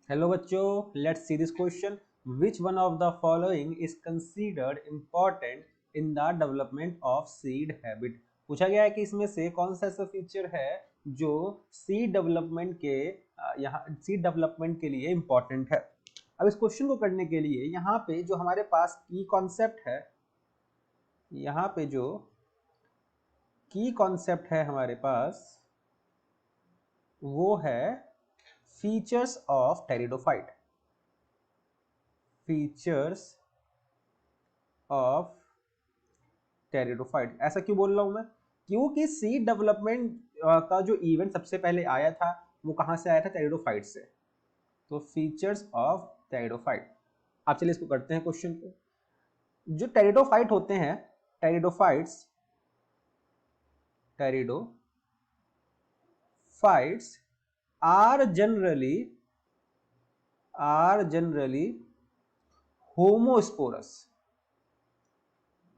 Hello बच्चों, let's see this question. Which one of the following is considered important in the development of seed habit. पूछा गया है कि इसमें से कौन सा ऐसा फीचर है जो सीड डेवलपमेंट के यहाँ सीड डेवलपमेंट के लिए इम्पॉर्टेंट है। अब इस क्वेश्चन को करने के लिए यहाँ पे जो हमारे पास की कॉन्सेप्ट है, यहाँ पे जो की कॉन्सेप्ट है हमारे पास, वो है features of pteridophyte. Features of pteridophyte. ऐसा क्यों बोल रहा हूं मैं? क्योंकि सीड डेवलपमेंट का जो इवेंट सबसे पहले आया था वो कहां से आया था? टेरिडोफाइट से। तो फीचर्स ऑफ टेरिडोफाइट। अब चलिए इसको करते हैं क्वेश्चन को। जो टेरिडोफाइट होते हैं, pteridophytes pteridophytes are generally homosporous.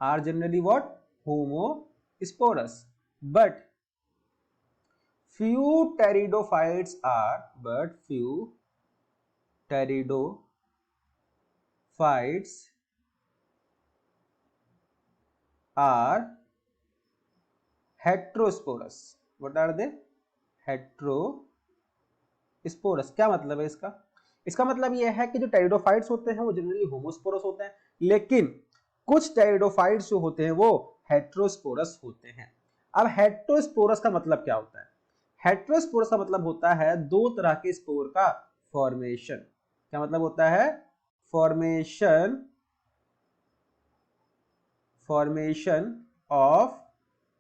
are generally what? Homosporous. But few pteridophytes are heterosporous. What are they? Heterosporous. क्या मतलब है इसका? इसका मतलब यह है कि जो टेरिडोफाइट्स होते हैं वो जनरली होमोस्पोरस होते हैं, लेकिन कुछ टेरिडोफाइट्स जो होते हैं वो हेट्रोस्पोरस होते हैं। अब हेट्रोस्पोरस का मतलब क्या होता है? हेट्रोस्पोरस का मतलब होता है दो तरह के स्पोर का फॉर्मेशन। क्या मतलब होता है? Formation of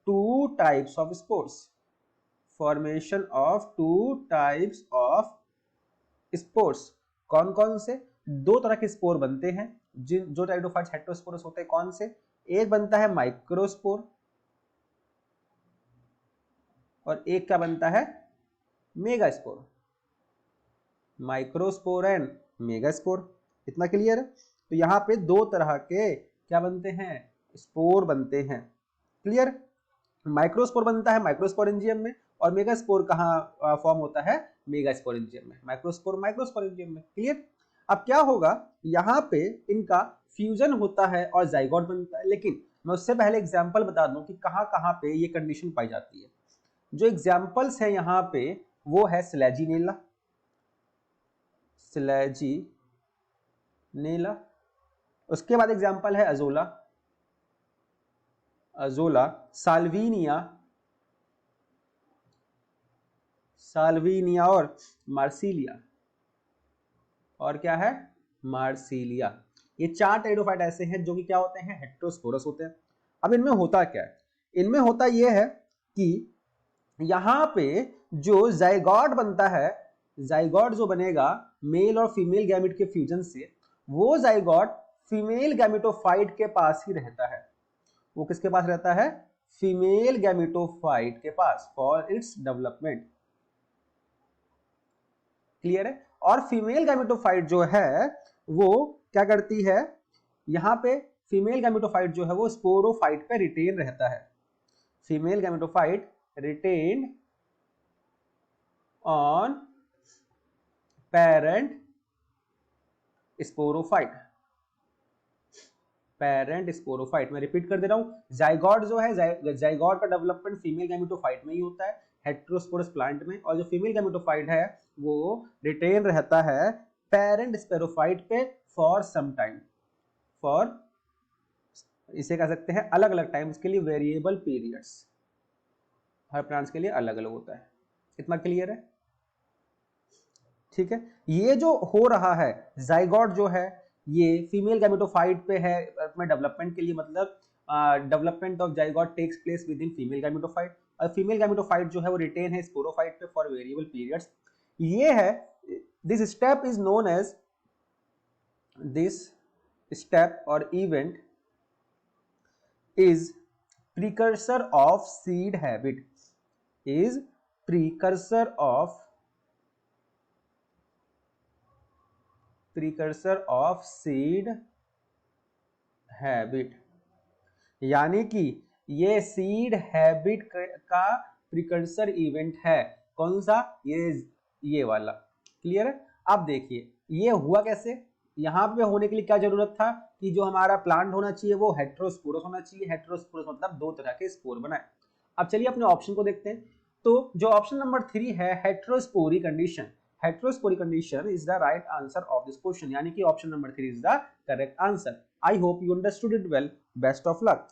two types of spores. Formation of two types of spores. कौन कौन से? दो तरह के स्पोर बनते हैं जिन जो टेरिडोफाइट्स हेट्रोस्पोरस होते हैं। कौन से? एक बनता है माइक्रोस्पोर और एक क्या बनता है? मेगास्पोर। Microspore and megaspore. इतना क्लियर है? तो यहां पे दो तरह के क्या बनते हैं? स्पोर बनते हैं। क्लियर? माइक्रोस्पोर बनता है माइक्रोस्पोरेंजियम में, और मेगास्पोर कहाँ फॉर्म होता है? मेगास्पोरेंजियम में। माइक्रोस्पोर माइक्रोस्पोरेंजियम में। क्लियर? अब क्या होगा, यहाँ पे इनका फ्यूजन होता है और जाइगोट बनता है। लेकिन मैं उससे पहले एग्जांपल बता दूं कि कहाँ कहाँ पे ये कंडीशन पाई जाती है। जो एग्जांपल्स है यहाँ पे वो है स्लैजिनेला, उसके बाद एग्जांपल है अजोला, साल्विनिया और मार्सिलिया। और क्या है? मार्सिलिया। ये चार टेरिडोफाइट ऐसे हैं जो कि क्या होते हैं? हेट्रोस्पोरस होते हैं। अब इनमें होता क्या है? इनमें होता यह है कि यहां पे जो जाइगोट बनता है, जाइगोट जो बनेगा मेल और फीमेल गैमेट के फ्यूजन से, वो जाइगोट फीमेल गैमेटोफाइट के पास ही रहता है। वो किसके पास रहता है? फीमेल गैमेटोफाइट के पास, फॉर इट्स डेवलपमेंट। क्लियर है? और फीमेल गैमेटोफाइट जो है वो क्या करती है? यहां पे फीमेल गैमेटोफाइट जो है वो स्पोरोफाइट पे रिटेन रहता है। Female gametophyte retained on parent sporophyte. मैं रिपीट कर दे रहा हूं, जाइगोट जो है, जाइगोट का डेवलपमेंट फीमेल गैमेटोफाइट में ही होता है, हेट्रोस्पोरस प्लांट में। और जो फीमेल गैमेटोफाइट है वो रिटेन रहता है पेरेंट स्पेरोफाइट पे फॉर सम टाइम, फॉर, इसे कह सकते हैं अलग अलग टाइम्स के लिए, वेरिएबल पीरियड्स। हर प्लांट्स के लिए अलग अलग होता है। इतना क्लियर है? ठीक है। ये जो हो रहा है जाइगोट जो है ये फीमेल गैमेटोफाइट पे है अपने डेवलपमेंट के लिए, मतलब development of zygote takes place within female gametophyte, और फीमेल गैमेटोफाइट जो है वो रिटेन है स्पोरोफाइट पे फॉर वेरिएबल पीरियड्स। ये है, this step is known as, this step और event is precursor of seed habit, is precursor of seed habit। यानी कि ये सीड हैबिट का प्रिकर्सर इवेंट है। कौन सा? ये वाला। क्लियर है? अब देखिए ये हुआ कैसे, यहाँ पे होने के लिए क्या जरूरत था कि जो हमारा प्लांट होना चाहिए वो हेट्रोस्पोरस होना चाहिए। हेट्रोस्पोरस मतलब दो तरह के स्पोर बनाए। अब चलिए अपने ऑप्शन को देखते हैं। तो जो ऑप्शन नंबर 3 है heterospory condition, heterospory condition is the right answer of this question, यानी कि option number 3 is the correct answer. I hope you understood it well. Best of luck.